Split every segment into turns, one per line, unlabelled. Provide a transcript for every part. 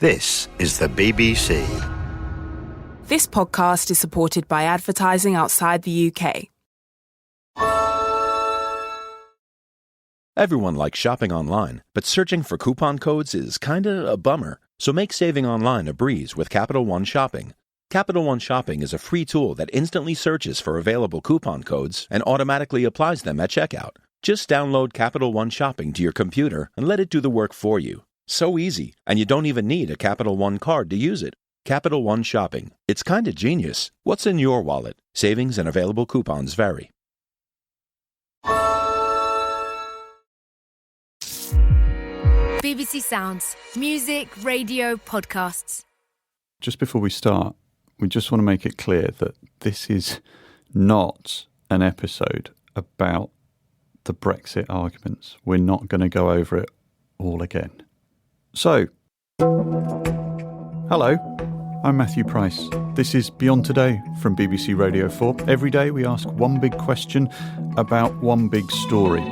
This is the BBC.
This podcast is supported by advertising outside the UK.
Everyone likes shopping online, but searching for coupon codes is kinda a bummer. So make saving online a breeze with Capital One Shopping. Capital One Shopping is a free tool that instantly searches for available coupon codes and automatically applies them at checkout. Just download Capital One Shopping to your computer and let it do the work for you. So easy, and you don't even need a Capital One card to use it. Capital One Shopping. It's kinda genius. What's in your wallet? Savings and available coupons vary.
BBC Sounds. Music, radio, podcasts.
Just before we start, we just want to make it clear that this is not an episode about the Brexit arguments. We're not going to go over it all again. So, hello, I'm Matthew Price. This is Beyond Today from BBC Radio 4. Every day we ask one big question about one big story.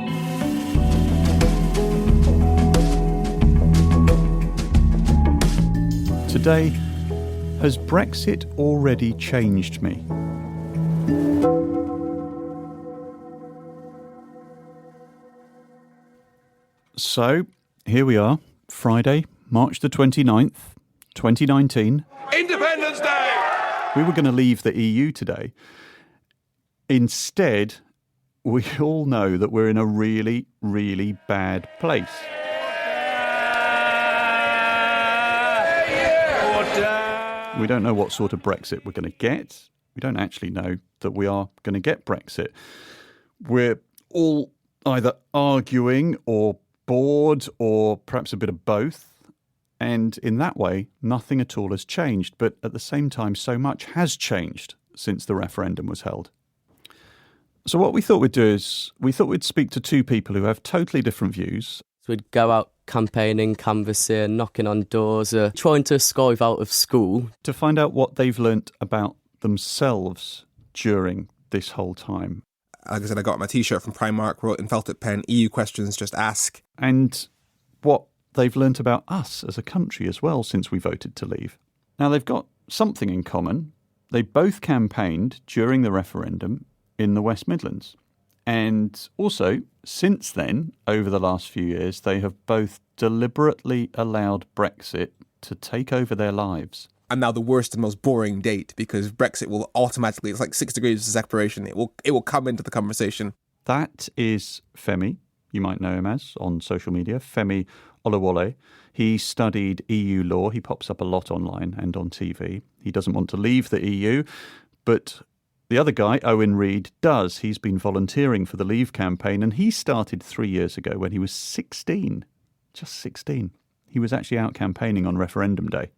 Today, has Brexit already changed me? So, here we are, Friday, March the 29th, 2019.
Independence Day!
We were going to leave the EU today. Instead, we all know that we're in a really, really bad place. We don't know what sort of Brexit we're going to get. We don't actually know that we are going to get Brexit. We're all either arguing or bored or perhaps a bit of both. And in that way, nothing at all has changed. But at the same time, so much has changed since the referendum was held. So what we thought we'd do is we thought we'd speak to two people who have totally different views.
So we'd go out campaigning, canvassing, knocking on doors, trying to skive out of school.
To find out what they've learnt about themselves during this whole time.
Like I said, I got my T-shirt from Primark, wrote in felted pen, EU questions, just ask.
And what they've learnt about us as a country as well since we voted to leave. Now, they've got something in common. They both campaigned during the referendum in the West Midlands. And also, since then, over the last few years, they have both deliberately allowed Brexit to take over their lives.
I'm now the worst and most boring date because Brexit will automatically, it's like 6 degrees of separation. It will come into the conversation.
That is Femi, you might know him as, on social media, Femi Olawole. He studied EU law. He pops up a lot online and on TV. He doesn't want to leave the EU, but the other guy, Owen Reid, does. He's been volunteering for the Leave campaign, and he started 3 years ago when he was 16. Just 16. He was actually out campaigning on referendum day.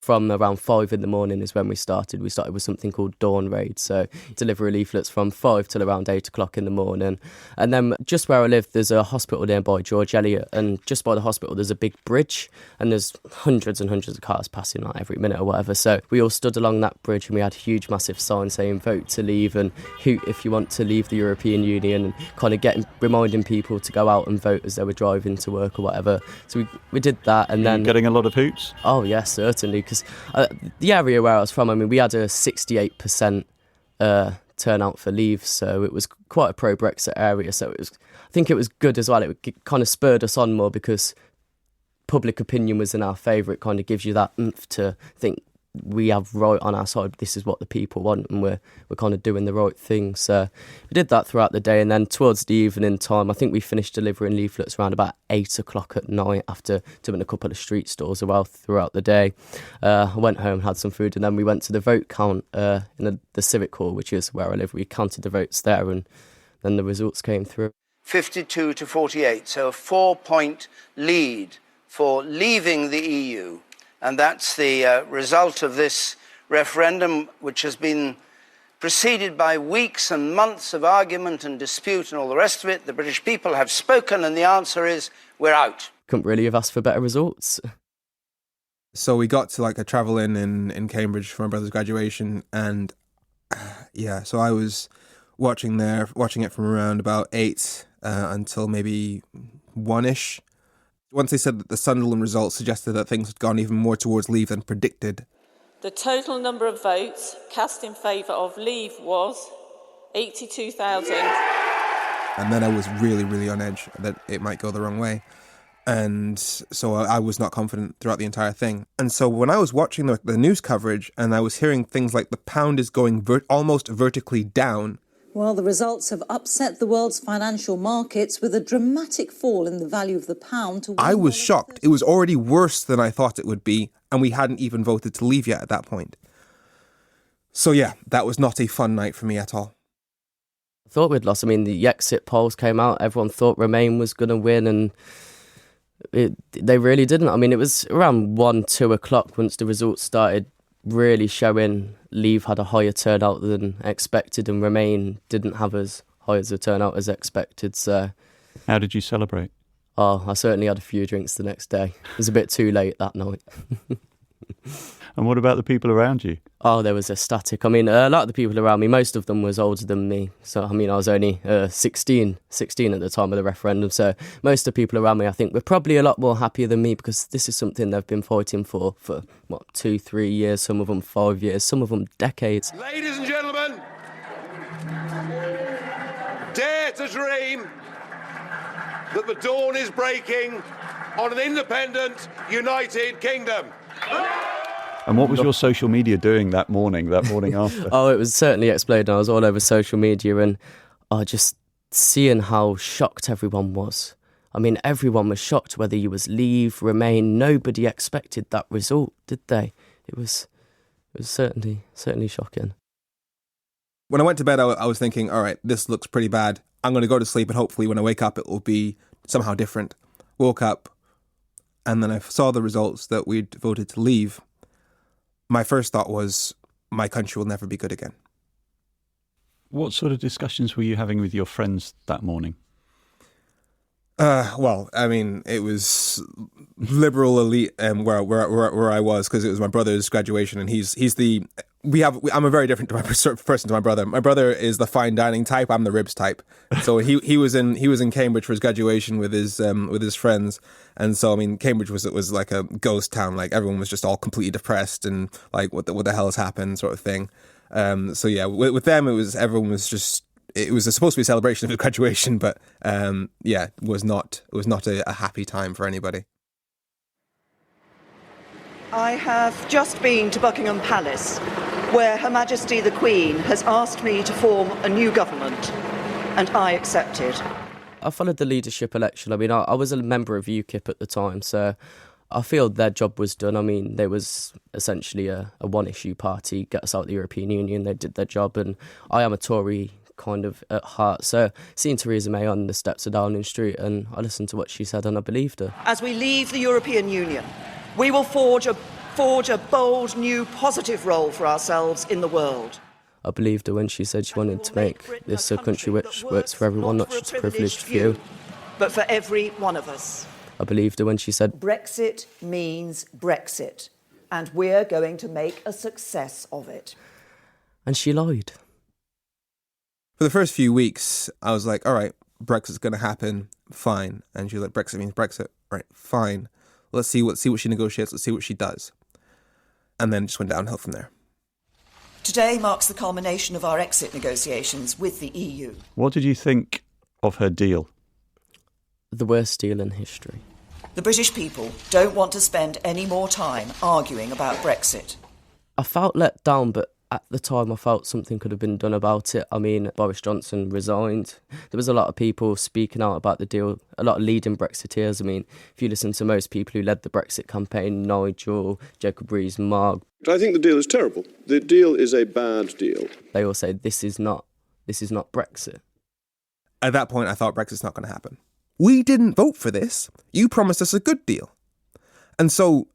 From around 5 in the morning is when we started. We started with something called Dawn Raid, so deliver leaflets from 5 till around 8 o'clock in the morning. And then just where I live, there's a hospital nearby, George Eliot, and just by the hospital there's a big bridge, and there's hundreds and hundreds of cars passing like every minute or whatever. So we all stood along that bridge and we had a huge massive sign saying vote to leave and hoot if you want to leave the European Union, and kind of reminding people to go out and vote as they were driving to work or whatever. So we did that, and then...
Getting a lot of hoots?
Oh yes, certainly, because the area where I was from, I mean, we had a 68% turnout for Leave, so it was quite a pro-Brexit area. So I think it was good as well. It kind of spurred us on more because public opinion was in our favour. It kind of gives you that oomph to think we have right on our side. This is what the people want, and we're kind of doing the right thing. So we did that throughout the day, and then towards the evening time, I think we finished delivering leaflets around about 8 o'clock at night after doing a couple of street stores as well throughout the day. I went home, had some food, and then we went to the vote count in the Civic Hall, which is where I live. We counted the votes there, and then the results came through.
52 to 48, so a 4-point lead for leaving the EU. And that's the result of this referendum, which has been preceded by weeks and months of argument and dispute and all the rest of it. The British people have spoken, and the answer is, we're out.
Couldn't really have asked for better results.
So we got to like a travel in Cambridge for my brother's graduation, and so I was watching it from around about 8 until maybe 1ish. Once they said that the Sunderland results suggested that things had gone even more towards Leave than predicted.
The total number of votes cast in favour of Leave was 82,000.
And then I was really, really on edge that it might go the wrong way. And so I was not confident throughout the entire thing. And so when I was watching the news coverage and I was hearing things like the pound is going almost vertically down.
Well, the results have upset the world's financial markets with a dramatic fall in the value of the pound to
I was shocked. It was already worse than I thought it would be, and we hadn't even voted to leave yet at that point. So yeah, that was not a fun night for me at all.
I thought we'd lost. I mean, the exit polls came out. Everyone thought Remain was going to win, and they really didn't. I mean, it was around 1, 2 o'clock once the results started really showing Leave had a higher turnout than expected, and Remain didn't have as high as a turnout as expected. So,
how did you celebrate?
Oh, I certainly had a few drinks the next day. It was a bit too late that night.
And what about the people around you?
Oh, there was ecstatic. I mean, a lot of the people around me, most of them was older than me. So, I mean, I was only 16 at the time of the referendum. So most of the people around me, I think, were probably a lot more happier than me because this is something they've been fighting for 2, 3 years, some of them 5 years, some of them decades.
Ladies and gentlemen, dare to dream that the dawn is breaking on an independent, united kingdom.
And what was your social media doing that morning after?
Oh, it was certainly exploding. I was all over social media and just seeing how shocked everyone was. I mean, everyone was shocked whether you was Leave, Remain. Nobody expected that result, did they? It was certainly shocking.
When I went to bed, I was thinking, all right, this looks pretty bad. I'm going to go to sleep and hopefully when I wake up, it will be somehow different. Woke up and then I saw the results that we'd voted to leave. My first thought was, my country will never be good again.
What sort of discussions were you having with your friends that morning?
Well, I mean, it was liberal elite where I was because it was my brother's graduation, and I'm a very different person to my brother. My brother is the fine dining type. I'm the ribs type. So he was in Cambridge for his graduation with his friends, and so I mean, Cambridge was like a ghost town. Like everyone was just all completely depressed and like what the hell has happened sort of thing. So yeah, with them everyone was just. It was supposed to be a celebration of his graduation, but it was not a happy time for anybody.
I have just been to Buckingham Palace, where Her Majesty the Queen has asked me to form a new government, and I accepted.
I followed the leadership election. I mean, I was a member of UKIP at the time, so I feel their job was done. I mean, there was essentially a one-issue party, get us out of the European Union. They did their job, and I am a Tory kind of at heart. So seeing Theresa May on the steps of Downing Street, and I listened to what she said and I believed her.
As we leave the European Union, we will forge a bold, new, positive role for ourselves in the world.
I believed her when she said she wanted to make this a country which works for everyone, not just a privileged few.
But for every one of us.
I believed her when she said
Brexit means Brexit, and we're going to make a success of it.
And she lied.
For the first few weeks, I was like, all right, Brexit's going to happen, fine. And she was like, Brexit means Brexit, right, fine. Let's see what she negotiates, let's see what she does. And then it just went downhill from there.
Today marks the culmination of our exit negotiations with the EU.
What did you think of her deal?
The worst deal in history.
The British people don't want to spend any more time arguing about Brexit.
I felt let down, but at the time I felt something could have been done about it. I mean, Boris Johnson resigned. There was a lot of people speaking out about the deal, a lot of leading Brexiteers. I mean, if you listen to most people who led the Brexit campaign, Nigel, Jacob Rees-Mogg.
I think the deal is terrible. The deal is a bad deal.
They all say this is not Brexit.
At that point, I thought Brexit's not going to happen. We didn't vote for this. You promised us a good deal. And so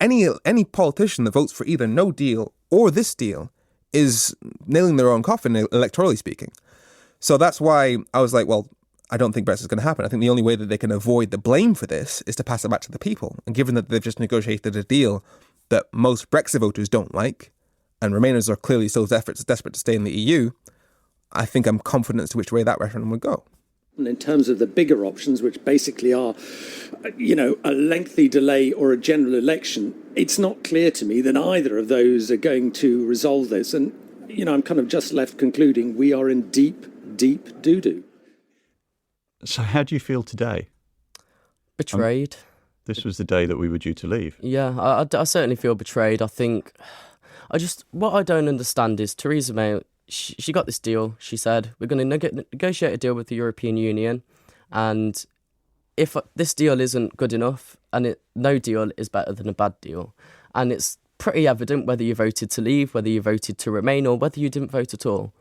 any politician that votes for either no deal or this deal is nailing their own coffin, electorally speaking. So that's why I was like, well, I don't think Brexit's going to happen. I think the only way that they can avoid the blame for this is to pass it back to the people. And given that they've just negotiated a deal that most Brexit voters don't like, and Remainers are clearly still desperate to stay in the EU, I think I'm confident as to which way that referendum would go.
And in terms of the bigger options, which basically are, a lengthy delay or a general election, it's not clear to me that either of those are going to resolve this. And, I'm kind of just left concluding we are in deep, deep doo-doo.
So how do you feel today?
Betrayed.
This was the day that we were due to leave.
Yeah, I certainly feel betrayed. I think, what I don't understand is Theresa May, she got this deal. She said, we're going to negotiate a deal with the European Union. And if this deal isn't good enough, and no deal is better than a bad deal. And it's pretty evident whether you voted to leave, whether you voted to remain, or whether you didn't vote at all.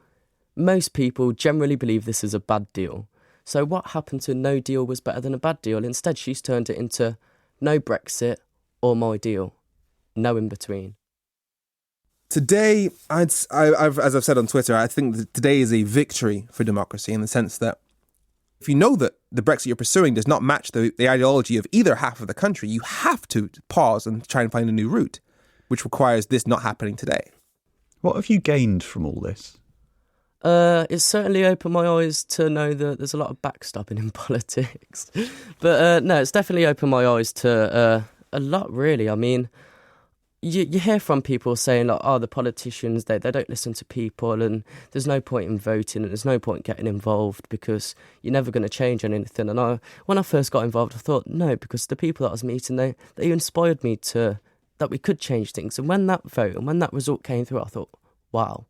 Most people generally believe this is a bad deal. So what happened to no deal was better than a bad deal? Instead, she's turned it into no Brexit or my deal. No in between.
Today, as I've said on Twitter, I think that today is a victory for democracy in the sense that if you know that the Brexit you're pursuing does not match the ideology of either half of the country, you have to pause and try and find a new route, which requires this not happening today.
What have you gained from all this?
It's certainly opened my eyes to know that there's a lot of backstabbing in politics. But no, it's definitely opened my eyes to a lot, really. I mean, you hear from people saying, like, the politicians, they don't listen to people and there's no point in voting and there's no point getting involved because you're never going to change anything. And when I first got involved, I thought, no, because the people that I was meeting, they inspired me that we could change things. And when that vote and when that result came through, I thought, wow,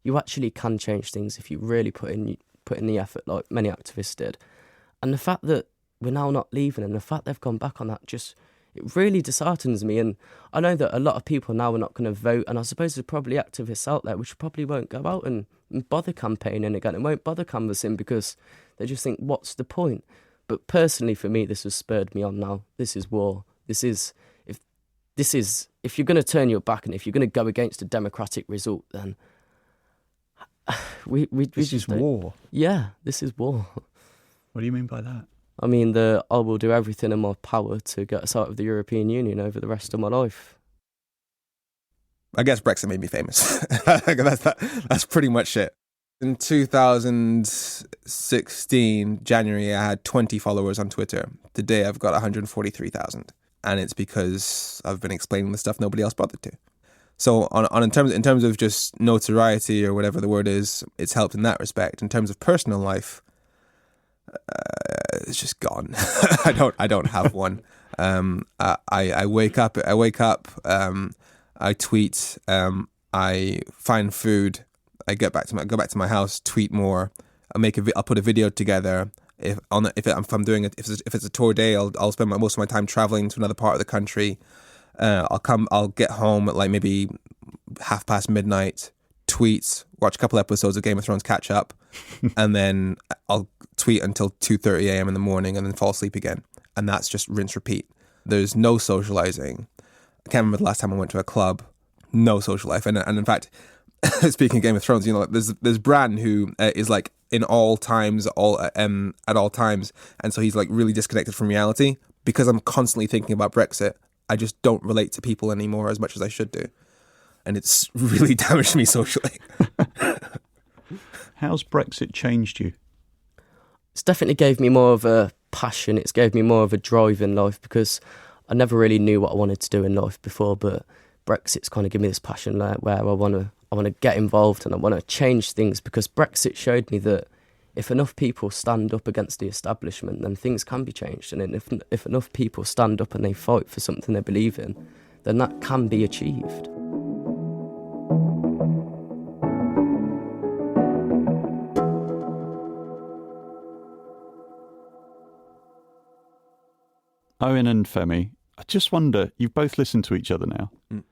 you actually can change things if you really put in the effort like many activists did. And the fact that we're now not leaving and the fact they've gone back on that it really disheartens me. And I know that a lot of people now are not going to vote, and I suppose there's probably activists out there which probably won't go out and bother campaigning again and won't bother canvassing because they just think, what's the point? But personally for me, this has spurred me on now. This is war. If you're going to turn your back and if you're going to go against a democratic result, then
This is war.
Yeah, this is war.
What do you mean by that?
I mean, I will do everything in my power to get us out of the European Union over the rest of my life.
I guess Brexit made me famous. That's pretty much it. In 2016, January, I had 20 followers on Twitter. Today, I've got 143,000. And it's because I've been explaining the stuff nobody else bothered to. So in terms of just notoriety or whatever the word is, it's helped in that respect. In terms of personal life, it's just gone. I don't have one. I wake up. I tweet. I find food. I go back to my house. Tweet more. I'll put a video together. If it's a tour day, I'll spend most of my time traveling to another part of the country. I'll get home at like maybe midnight. Tweet, watch a couple episodes of Game of Thrones, catch up, and then I'll tweet until 2:30 a.m. in the morning and then fall asleep again. And that's just rinse, repeat. There's no socializing. I can't remember the last time I went to a club. No social life. And in fact, speaking of Game of Thrones, there's Bran who is like in all times, at all times. And so he's like really disconnected from reality. Because I'm constantly thinking about Brexit, I just don't relate to people anymore as much as I should do. And it's really damaged me socially.
How's Brexit changed you?
It's definitely gave me more of a passion. It's gave me more of a drive in life because I never really knew what I wanted to do in life before. But Brexit's kind of given me this passion where I want to get involved and I want to change things because Brexit showed me that if enough people stand up against the establishment, then things can be changed. And if enough people stand up and they fight for something they believe in, then that can be achieved.
Owen and Femi, I just wonder, you've both listened to each other now. Mm.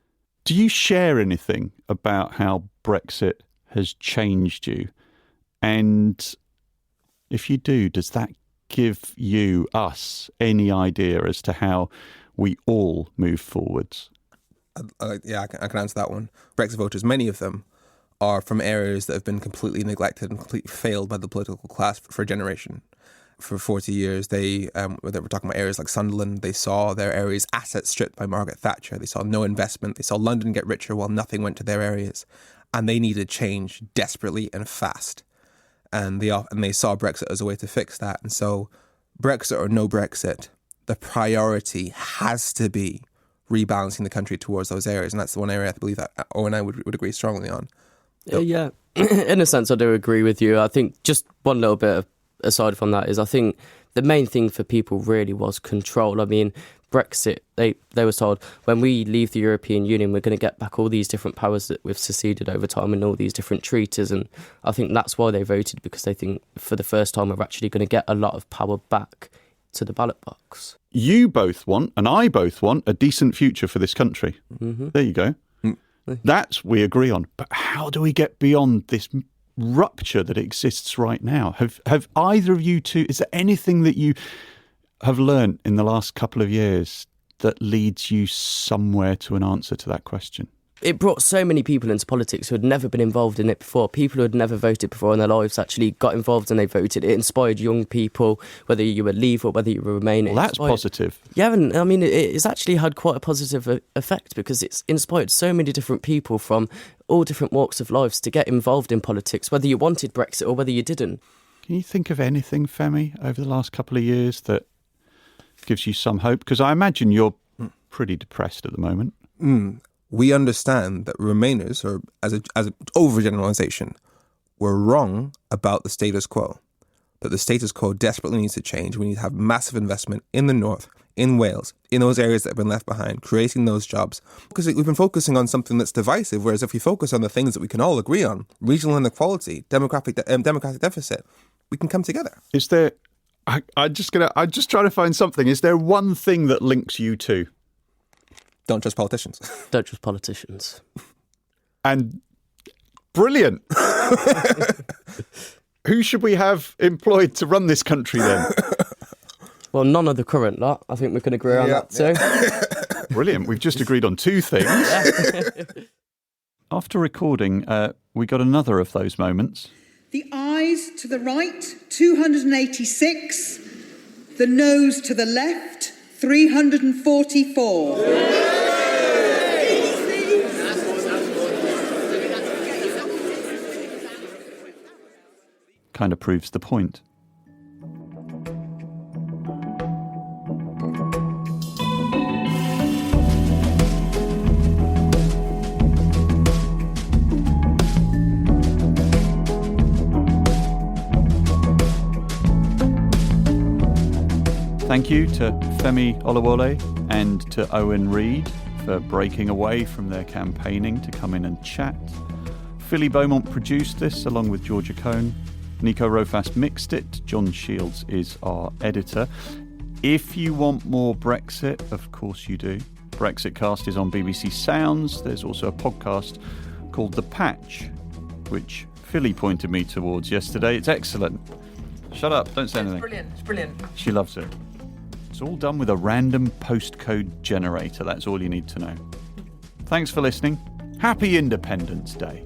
Do you share anything about how Brexit has changed you? And if you do, does that give us, any idea as to how we all move forwards?
Yeah, I can answer that one. Brexit voters, many of them, are from areas that have been completely neglected and completely failed by the political class for a generation. For 40 years, they were talking about areas like Sunderland. They saw their areas' assets stripped by Margaret Thatcher. They saw no investment. They saw London get richer while nothing went to their areas. And they needed change desperately and fast. and they saw Brexit as a way to fix that. And so Brexit or no Brexit, the priority has to be rebalancing the country towards those areas. And that's the one area I believe that Owen and I would agree strongly on.
Yeah, in a sense, I do agree with you. I think just one little bit aside from that is I think the main thing for people really was control. I mean, Brexit, they were told, when we leave the European Union, we're going to get back all these different powers that we've seceded over time and all these different treaties. And I think that's why they voted, because they think for the first time we're actually going to get a lot of power back to the ballot box.
You both want, and I both want, a decent future for this country. Mm-hmm. There you go. That's we agree on. But how do we get beyond this rupture that exists right now? Have either of you two, is there anything that you have learned in the last couple of years that leads you somewhere to an answer to that question?
It brought so many people into politics who had never been involved in it before. People who had never voted before in their lives actually got involved and they voted. It inspired young people, whether you were Leave or whether you were Remain.
Well, that's positive.
Yeah, and I mean, it's actually had quite a positive effect because it's inspired so many different people from all different walks of lives to get involved in politics, whether you wanted Brexit or whether you didn't.
Can you think of anything, Femi, over the last couple of years that gives you some hope? Because I imagine you're pretty depressed at the moment.
We understand that Remainers, or as an overgeneralization, were wrong about the status quo. That the status quo desperately needs to change. We need to have massive investment in the north, in Wales, in those areas that have been left behind, creating those jobs. Because we've been focusing on something that's divisive, whereas if we focus on the things that we can all agree on, regional inequality, democratic deficit, we can come together.
Is there? I'm just trying to find something. Is there one thing that links you two?
Don't trust politicians.
Don't trust politicians.
And brilliant. Who should we have employed to run this country then?
Well, none of the current lot. I think we can agree on that too.
Brilliant. We've just agreed on two things. After recording, we got another of those moments.
The ayes to the right, 286. The noes to the left, 344.
Kind of proves the point. Thank you to Femi Olawole and to Owen Reid for breaking away from their campaigning to come in and chat. Philly Beaumont produced this along with Georgia Cohn. Nico Rofast mixed it. John Shields is our editor. If you want more Brexit, of course you do. Brexit Cast is on BBC Sounds. There's also a podcast called The Patch, which Philly pointed me towards yesterday. It's excellent. Shut up, don't say anything.
It's brilliant.
She loves it. It's all done with a random postcode generator. That's all you need to know. Thanks for listening. Happy Independence Day.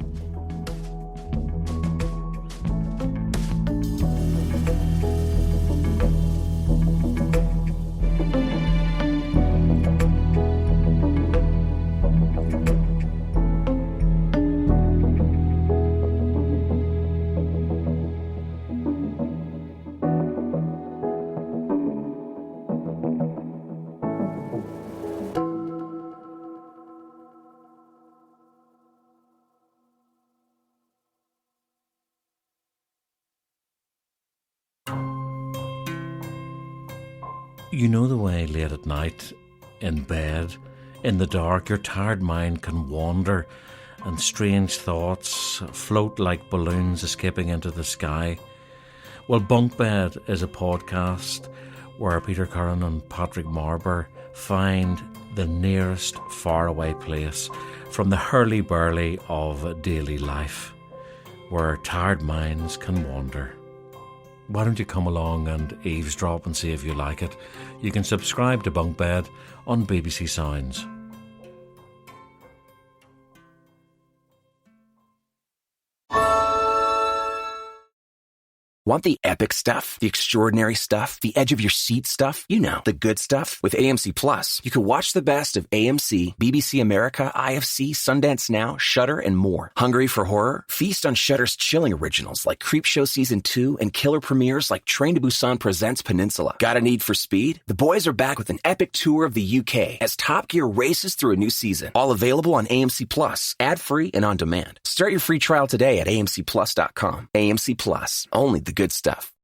You know the way late at night, in bed, in the dark, your tired mind can wander and strange thoughts float like balloons escaping into the sky. Well, Bunk Bed is a podcast where Peter Curran and Patrick Marber find the nearest faraway place from the hurly-burly of daily life, where tired minds can wander. Why don't you come along and eavesdrop and see if you like it? You can subscribe to Bunk Bed on BBC Sounds.
Want the epic stuff, the extraordinary stuff, the edge of your seat stuff? You know, the good stuff. With AMC Plus, you can watch the best of AMC, BBC America, IFC, Sundance Now, Shudder, and more. Hungry for horror? Feast on Shudder's chilling originals like Creepshow Season 2 and killer premieres like Train to Busan Presents Peninsula. Got a need for speed? The boys are back with an epic tour of the UK as Top Gear races through a new season. All available on AMC Plus, ad-free and on demand. Start your free trial today at amcplus.com. AMC Plus, only the good stuff.